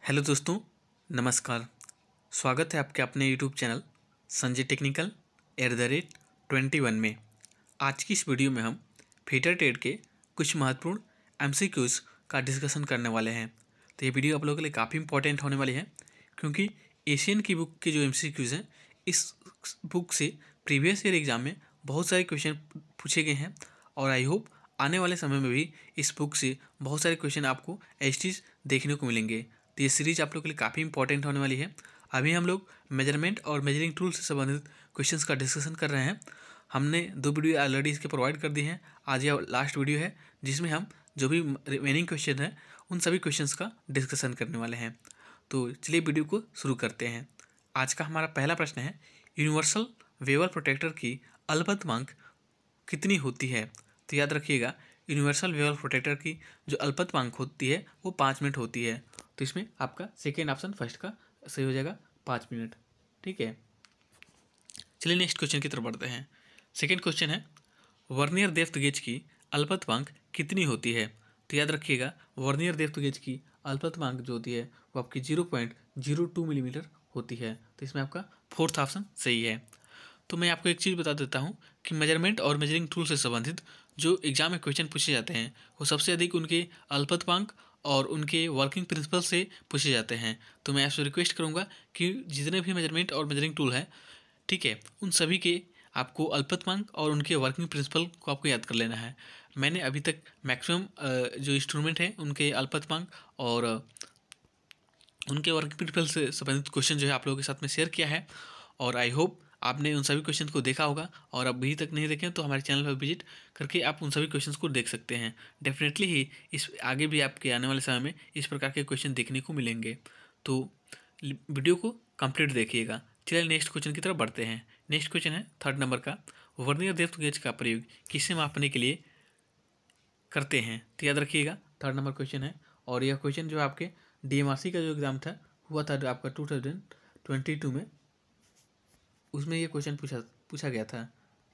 Hello दोस्तों, नमस्कार। स्वागत है आपके अपने यूट्यूब चैनल संजय टेक्निकल @21 में। आज की इस वीडियो में हम फिटर ट्रेड के कुछ महत्वपूर्ण एमसीक्यूज़ का डिस्कशन करने वाले हैं। तो ये वीडियो आप लोगों के लिए काफ़ी इंपॉर्टेंट होने वाली है, क्योंकि एशियन की बुक के जो एमसीक्यूज़ हैं, इस बुक से प्रीवियस ईयर एग्जाम में बहुत सारे क्वेश्चन पूछे गए हैं और आई होप आने वाले समय में भी इस बुक से बहुत सारे क्वेश्चन आपको एचटीज देखने को मिलेंगे। तो ये सीरीज आप लोग के लिए काफ़ी इंपॉर्टेंट होने वाली है। अभी हम लोग मेजरमेंट और मेजरिंग टूल से संबंधित क्वेश्चंस का डिस्कशन कर रहे हैं। हमने 2 वीडियो ऑलरेडी इसके प्रोवाइड कर दी हैं। आज यह लास्ट वीडियो है जिसमें हम जो भी रिमेनिंग क्वेश्चन है उन सभी क्वेश्चंस का डिस्कशन करने वाले हैं। तो चलिए वीडियो को शुरू करते हैं। आज का हमारा पहला प्रश्न है, यूनिवर्सल वेवर प्रोटेक्टर की अल्पतमांक कितनी होती है? तो याद रखिएगा, यूनिवर्सल वेवर प्रोटेक्टर की जो अल्पतमांक होती है वो 5 मिनट होती है। तो इसमें आपका सेकेंड ऑप्शन फर्स्ट का सही हो जाएगा, 5 मिनट। ठीक है, चलिए नेक्स्ट क्वेश्चन की तरफ बढ़ते हैं। सेकेंड क्वेश्चन है, वर्नियर डेप्थ गेज की अल्पतमांक कितनी होती है? तो याद रखिएगा, वर्नियर डेप्थ गेज की अल्पतमांक जो होती है वो आपकी 0.02 मिलीमीटर होती है। तो इसमें आपका फोर्थ ऑप्शन सही है। तो मैं आपको एक चीज़ बता देता हूँ कि मेजरमेंट और मेजरिंग टूल से संबंधित जो एग्जाम में क्वेश्चन पूछे जाते हैं वो सबसे अधिक उनके अल्पतमांक और उनके वर्किंग प्रिंसिपल से पूछे जाते हैं। तो मैं आपसे रिक्वेस्ट करूँगा कि जितने भी मेजरमेंट और मेजरिंग टूल हैं, ठीक है, उन सभी के आपको अल्पतमांक और उनके वर्किंग प्रिंसिपल को आपको याद कर लेना है। मैंने अभी तक मैक्सिमम जो इंस्ट्रूमेंट है उनके अल्पतमांक और उनके वर्किंग प्रिंसिपल से संबंधित क्वेश्चन जो है आप लोगों के साथ में शेयर किया है और आई होप आपने उन सभी क्वेश्चन को देखा होगा। और अभी तक नहीं देखें तो हमारे चैनल पर विजिट करके आप उन सभी क्वेश्चंस को देख सकते हैं। डेफिनेटली ही इस आगे भी आपके आने वाले समय में इस प्रकार के क्वेश्चन देखने को मिलेंगे। तो वीडियो को कंप्लीट देखिएगा। चलिए नेक्स्ट क्वेश्चन की तरफ बढ़ते हैं। नेक्स्ट क्वेश्चन है थर्ड नंबर का, वर्नियर डेप्थ गेज का प्रयोग किसे मापने के लिए करते हैं? तो याद रखिएगा, थर्ड नंबर क्वेश्चन है और यह क्वेश्चन जो आपके डीएमआरसी का जो एग्ज़ाम था हुआ था आपका 2022 में, उसमें ये क्वेश्चन पूछा गया था।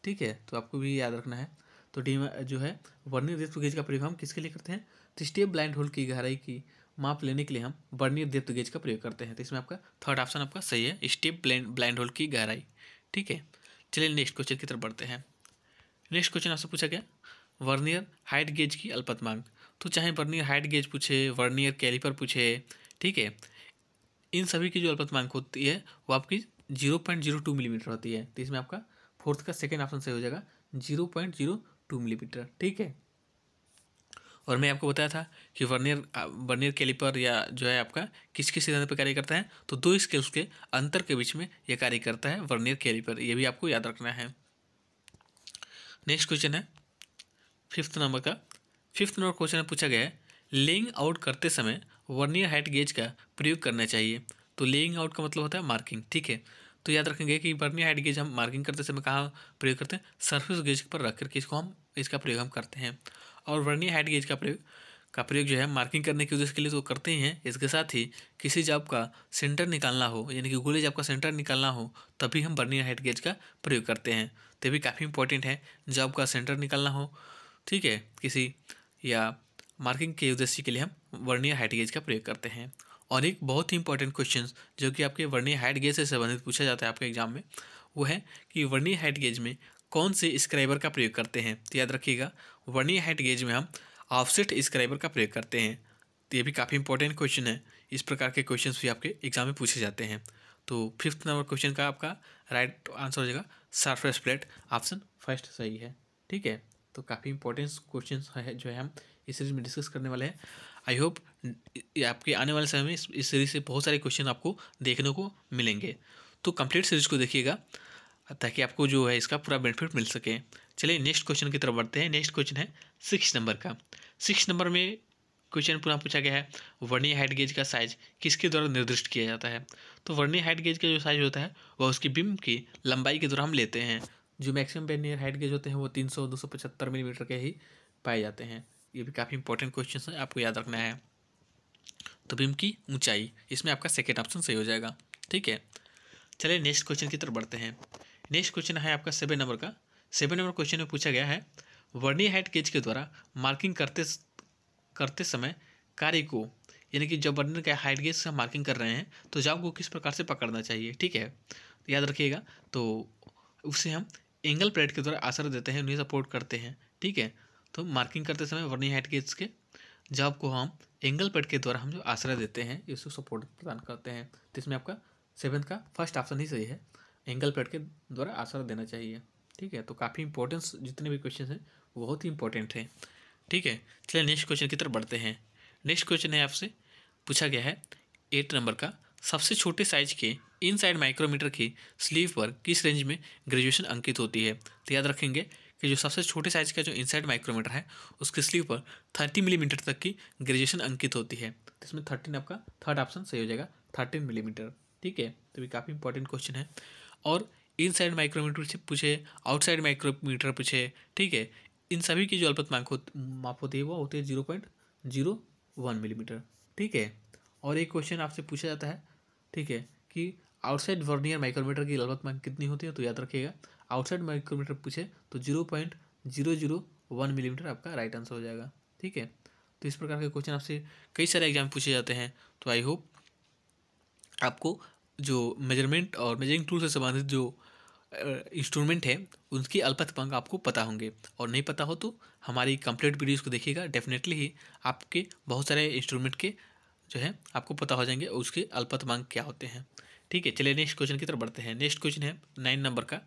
ठीक है, तो आपको भी याद रखना है। तो डी जो है वर्नियर डेप्थ गेज का प्रयोग हम किसके लिए करते हैं? तो स्टेप ब्लाइंड होल की गहराई की माप लेने के लिए हम वर्नियर डेप्थ गेज का प्रयोग करते हैं। तो इसमें आपका थर्ड ऑप्शन आपका सही है, स्टेप ब्लाइंड होल की गहराई। ठीक है, चलिए नेक्स्ट क्वेश्चन की तरफ बढ़ते हैं। नेक्स्ट क्वेश्चन आपसे पूछा गया, वर्नियर हाइट गेज की अल्पतमांक। तो चाहे वर्नियर हाइट गेज पूछे, वर्नियर कैलिपर पूछे, ठीक है, इन सभी की जो अल्पतमांक होती है वो आपकी 0.02 मिलीमीटर होती है। तो इसमें आपका फोर्थ का सेकेंड ऑप्शन सही हो जाएगा, 0.02 मिलीमीटर। ठीक है, और मैं आपको बताया था कि वर्नियर कैलिपर या जो है आपका किस किस सिद्धांत पर कार्य करता है, तो 2 स्केल्स के अंतर के बीच में यह कार्य करता है वर्नियर कैलिपर। ये भी आपको याद रखना है। नेक्स्ट क्वेश्चन है फिफ्थ नंबर क्वेश्चन में पूछा गया है, लेइंग आउट करते समय वर्नियर हाइट गेज का प्रयोग करना चाहिए। तो लेइंग आउट का मतलब होता है मार्किंग। ठीक है, तो याद रखेंगे कि वर्नियर हाइट गेज हम मार्किंग करते समय कहाँ प्रयोग करते हैं? सरफेस गेज पर रख करके इसका प्रयोग हम करते हैं। और वर्नियर हाइट गेज का प्रयोग जो है मार्किंग करने के उद्देश्य के लिए तो करते ही हैं, इसके साथ ही किसी जॉब का सेंटर निकालना हो, यानी कि गोले जॉब का सेंटर निकालना हो, तभी हम वर्नियर हाइट गेज का प्रयोग करते हैं। तो भी काफ़ी इंपॉर्टेंट है, जॉब का सेंटर निकालना हो, ठीक है, किसी या मार्किंग के उद्देश्य के लिए हम वर्नियर हाइट गेज का प्रयोग करते हैं। और एक बहुत ही इंपॉर्टेंट क्वेश्चन जो कि आपके वर्नियर हाइट गेज से संबंधित पूछा जाता है आपके एग्जाम में, वो है कि वर्नियर हाइट गेज में कौन से स्क्राइबर का प्रयोग करते हैं? तो याद रखिएगा, वर्नियर हाइट गेज में हम ऑफसेट स्क्राइबर का प्रयोग करते हैं। तो ये भी काफ़ी इंपॉर्टेंट क्वेश्चन है। इस प्रकार के क्वेश्चन भी आपके एग्जाम में पूछे जाते हैं। तो फिफ्थ नंबर क्वेश्चन का आपका राइट आंसर हो जाएगा सरफेस प्लेट, ऑप्शन फर्स्ट सही है। ठीक है, तो काफ़ी इंपॉर्टेंट क्वेश्चन है जो है हम इस सीरीज में डिस्कस करने वाले हैं। आई होप आपके आने वाले समय में इस सीरीज से बहुत सारे क्वेश्चन आपको देखने को मिलेंगे। तो कंप्लीट सीरीज को देखिएगा ताकि आपको जो है इसका पूरा बेनिफिट मिल सके। चलिए नेक्स्ट क्वेश्चन की तरफ बढ़ते हैं। नेक्स्ट क्वेश्चन है 6 नंबर का। 6 नंबर में क्वेश्चन पुनः पूछा गया है, वर्नियर हाइट गेज का साइज किसके द्वारा निर्दिष्ट किया जाता है? तो वर्नियर हाइट गेज का जो साइज होता है वह उसकी बीम की लंबाई के द्वारा हम लेते हैं। जो मैक्सिमम वर्नियर हाइट गेज होते हैं वो 300-275 मिलीमीटर के ही पाए जाते हैं। ये भी काफ़ी इंपॉर्टेंट क्वेश्चन है, आपको याद रखना है। तो बीम की ऊंचाई, इसमें आपका सेकेंड ऑप्शन सही हो जाएगा। ठीक है, चलिए नेक्स्ट क्वेश्चन की तरफ बढ़ते हैं। नेक्स्ट क्वेश्चन है आपका 7 नंबर का। 7 नंबर क्वेश्चन में पूछा गया है, वर्नियर हाइट गेज के द्वारा मार्किंग करते समय कार्य को यानी कि जब वर्नियर का हाइट गेज से हम मार्किंग कर रहे हैं तो जाब को किस प्रकार से पकड़ना चाहिए, ठीक है, तो याद रखिएगा। तो उससे हम एंगल प्लेट के द्वारा आश्रय देते हैं, उन्हें सपोर्ट करते हैं, ठीक है। तो मार्किंग करते समय वर्नियर हाइट गेज के जाब को हम एंगल प्लेट के द्वारा हम जो आश्रय देते हैं इसको सपोर्ट प्रदान करते हैं। तो इसमें आपका 7th का फर्स्ट ऑप्शन ही सही है, एंगल प्लेट के द्वारा आश्रय देना चाहिए, ठीक है। तो काफ़ी इंपॉर्टेंस जितने भी क्वेश्चन हैं वो बहुत ही इंपॉर्टेंट हैं, ठीक है। चलिए नेक्स्ट क्वेश्चन की तरफ बढ़ते हैं। नेक्स्ट क्वेश्चन है आपसे पूछा गया है 8 नंबर का, सबसे छोटे साइज के इनसाइड माइक्रोमीटर की स्लीव पर किस रेंज में ग्रेजुएशन अंकित होती है। तो याद रखेंगे कि जो सबसे छोटे साइज का जो इनसाइड माइक्रोमीटर है उसके स्लीव पर 30 मिलीमीटर तक की ग्रेजुएशन अंकित होती है। तो इसमें 13 आपका थर्ड ऑप्शन सही हो जाएगा, 13 मिलीमीटर, ठीक है। तो ये काफ़ी इंपॉर्टेंट क्वेश्चन है। और इनसाइड माइक्रोमीटर से पूछे, आउटसाइड माइक्रोमीटर पूछे, ठीक है, इन सभी की जो अल्पत माप होती है वो होती है 0.01 मिलीमीटर, ठीक है। और एक क्वेश्चन आपसे पूछा जाता है, ठीक है, कि आउटसाइड वर्नियर माइक्रोमीटर की अल्पत माप कितनी होती है। तो याद रखिएगा आउटसाइड माइक्रोमीटर पूछे तो 0.001 मिलीमीटर आपका राइट आंसर हो जाएगा, ठीक है। तो इस प्रकार के क्वेश्चन आपसे कई सारे एग्जाम पूछे जाते हैं। तो आई होप आपको जो मेजरमेंट और मेजरिंग टूल से संबंधित जो इंस्ट्रूमेंट है उनकी अल्पतमांक आपको पता होंगे, और नहीं पता हो तो हमारी कंप्लीट वीडियोस को देखिएगा, डेफिनेटली ही आपके बहुत सारे इंस्ट्रूमेंट के जो है आपको पता हो जाएंगे उसके अल्पतमांक क्या होते हैं, ठीक है। चलिए नेक्स्ट क्वेश्चन की तरफ बढ़ते हैं। नेक्स्ट क्वेश्चन है 9 नंबर का।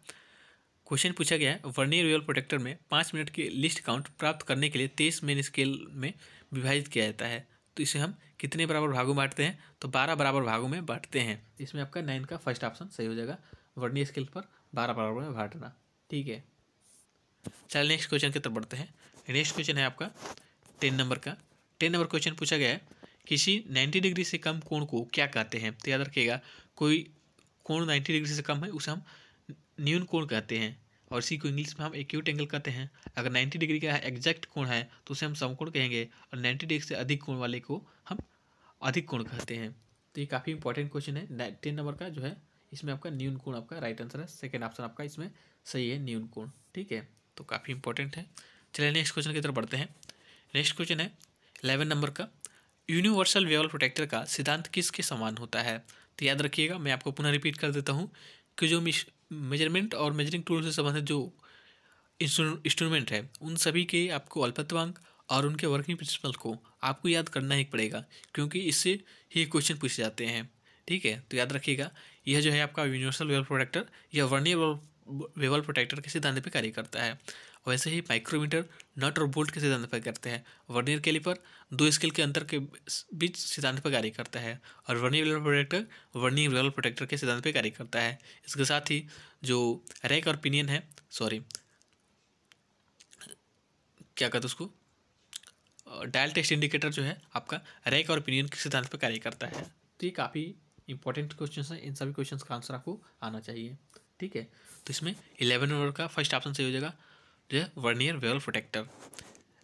क्वेश्चन पूछा गया है वर्नियर रियल प्रोटेक्टर में 5 मिनट की लिस्ट काउंट प्राप्त करने के लिए 23 मेन स्केल में विभाजित किया जाता है। तो इसे हम कितने बराबर भागों में बांटते हैं। तो 12 बराबर भागों में बांटते हैं। इसमें आपका 9 का फर्स्ट ऑप्शन सही हो जाएगा, वर्नियर स्केल पर 12 बराबर में बांटना, ठीक है। चलिए नेक्स्ट क्वेश्चन की तरफ बढ़ते हैं। नेक्स्ट क्वेश्चन है आपका 10 नंबर का। 10 नंबर क्वेश्चन पूछा गया है किसी 90 डिग्री से कम कोण को क्या कहते हैं। तो याद रखिएगा कोई कोण 90 डिग्री से कम है उसे हम न्यून कोण कहते हैं, और इसी को इंग्लिश में हम एक्यूट एंगल कहते हैं। अगर 90 डिग्री का एग्जैक्ट कोण है तो उसे हम समकोण कहेंगे, और 90 डिग्री से अधिक कोण वाले को हम अधिक कोण कहते हैं। तो ये काफ़ी इंपॉर्टेंट क्वेश्चन है। 10 नंबर का जो है इसमें आपका न्यून कोण आपका राइट आंसर है, सेकेंड ऑप्शन आपका इसमें सही है, न्यून कोण, ठीक है। तो काफ़ी इंपॉर्टेंट है। चलिए नेक्स्ट क्वेश्चन की तरफ बढ़ते हैं। नेक्स्ट क्वेश्चन है 11 नंबर का, यूनिवर्सल वेवल प्रोटेक्टर का सिद्धांत किसके समान होता है। तो याद रखिएगा मैं आपको पुनः रिपीट कर देता हूँ कि जो मेजरमेंट और मेजरिंग टूल से संबंधित जो इंस्ट्रूमेंट है उन सभी के आपको अल्पतमांक और उनके वर्किंग प्रिंसिपल को आपको याद करना ही पड़ेगा, क्योंकि इससे ही क्वेश्चन पूछे जाते हैं, ठीक है। तो याद रखिएगा यह जो है आपका यूनिवर्सल वेवल प्रोटेक्टर या वर्नियर वेवल प्रोटेक्टर के सिद्धांत पर कार्य करता है। वैसे ही माइक्रोमीटर नट और बोल्ट के सिद्धांत पर करते हैं। वर्नियर कैलिपर 2 स्केल के अंतर के बीच सिद्धांत पर कार्य करता है, और vernier bevel protractor vernier bevel protractor के सिद्धांत पर कार्य करता है। इसके साथ ही जो रैक और पिनियन है, सॉरी क्या कहते हैं उसको, डायल टेस्ट इंडिकेटर जो है आपका रैक और पिनियन के सिद्धांत पर कार्य करता है। तो ये काफ़ी इंपॉर्टेंट क्वेश्चन है, इन सभी क्वेश्चन का आंसर आपको आना चाहिए, ठीक है। तो इसमें 11 नंबर का फर्स्ट ऑप्शन सही हो जाएगा जो है vernier bevel protractor.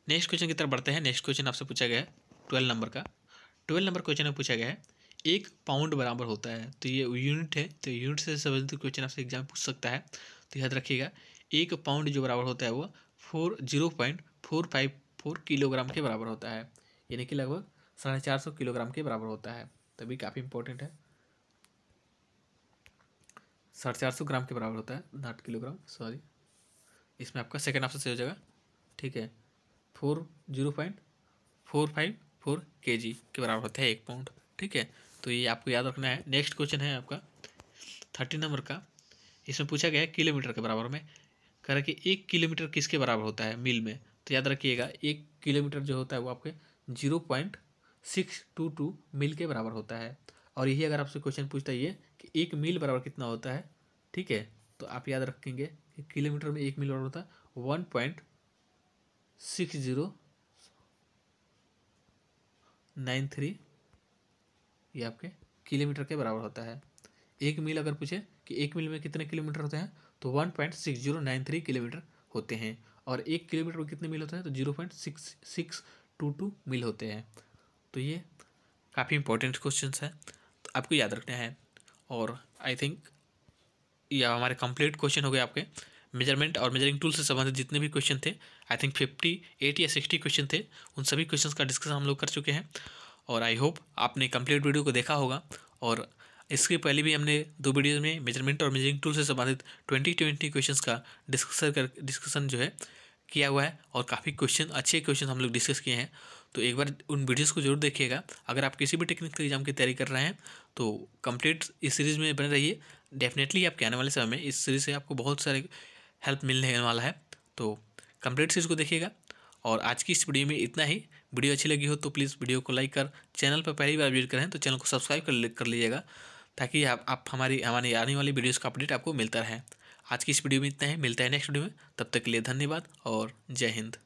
Next question की तरफ बढ़ते हैं। नेक्स्ट क्वेश्चन आपसे पूछा गया है 12 नंबर का। 12 नंबर क्वेश्चन में पूछा गया है 1 पाउंड बराबर होता है। तो ये यूनिट है, तो यूनिट से संबंधित क्वेश्चन आपसे एग्जाम पूछ सकता है। तो याद रखिएगा 1 पाउंड जो बराबर होता है वो 0.454 किलोग्राम के बराबर होता है, यानी कि लगभग 450 किलोग्राम के बराबर होता है। तभी काफ़ी इंपॉर्टेंट है, 450 ग्राम के बराबर होता है, नॉट किलोग्राम, सॉरी। इसमें आपका सेकेंड ऑप्शन सही हो जाएगा, ठीक है। 0.454 kg के बराबर होता है 1 पाउंड, ठीक है। तो ये आपको याद रखना है। नेक्स्ट क्वेश्चन है आपका 30 नंबर का। इसमें पूछा गया है किलोमीटर के बराबर में, कह रहा है कि 1 किलोमीटर किसके बराबर होता है मील में। तो याद रखिएगा 1 किलोमीटर जो होता है वो आपके 0.622 मील के बराबर होता है। और यही अगर आपसे क्वेश्चन पूछता है ये कि 1 मील बराबर कितना होता है, ठीक है, तो आप याद रखेंगे कि किलोमीटर में 1 मील बराबर होता है 1.6093, ये आपके किलोमीटर के बराबर होता है। 1 मील अगर पूछे कि 1 मील में कितने किलोमीटर होते हैं तो 1.6093 किलोमीटर होते हैं, और 1 किलोमीटर में कितने मील होते हैं तो 0.6622 मील होते हैं। तो ये काफ़ी इंपॉर्टेंट क्वेश्चन है, तो आपको याद रखना है। और आई थिंक यह हमारे कंप्लीट क्वेश्चन हो गए आपके मेजरमेंट और मेजरिंग टूल से संबंधित जितने भी क्वेश्चन थे। आई थिंक 50, 80 या 60 क्वेश्चन थे, उन सभी क्वेश्चंस का डिस्कशन हम लोग कर चुके हैं। और आई होप आपने कंप्लीट वीडियो को देखा होगा। और इसके पहले भी हमने 2 वीडियो में मेजरमेंट और मेजरिंग टूल से संबंधित 20 क्वेश्चंस का डिस्कशन जो है किया हुआ है, और काफ़ी अच्छे क्वेश्चन हम लोग डिस्कस किए हैं। तो एक बार उन वीडियोस को जरूर देखिएगा। अगर आप किसी भी टेक्निकल एग्जाम की तैयारी कर रहे हैं तो कंप्लीट इस सीरीज़ में बने रहिए। डेफिनेटली आपके आने वाले समय में इस सीरीज़ से आपको बहुत सारे हेल्प मिलने वाला है। तो कंप्लीट सीरीज़ को देखिएगा। और आज की इस वीडियो में इतना ही। वीडियो अच्छी लगी हो तो प्लीज़ वीडियो को लाइक कर, चैनल पर पहली बार विजिट करें तो चैनल को सब्सक्राइब कर लीजिएगा, ताकि आप हमारी आने वाली वीडियोज़ का अपडेट आपको मिलता रहे। आज की इस वीडियो में इतना ही। मिलता है नेक्स्ट वीडियो में। तब तक के लिए धन्यवाद और जय हिंद।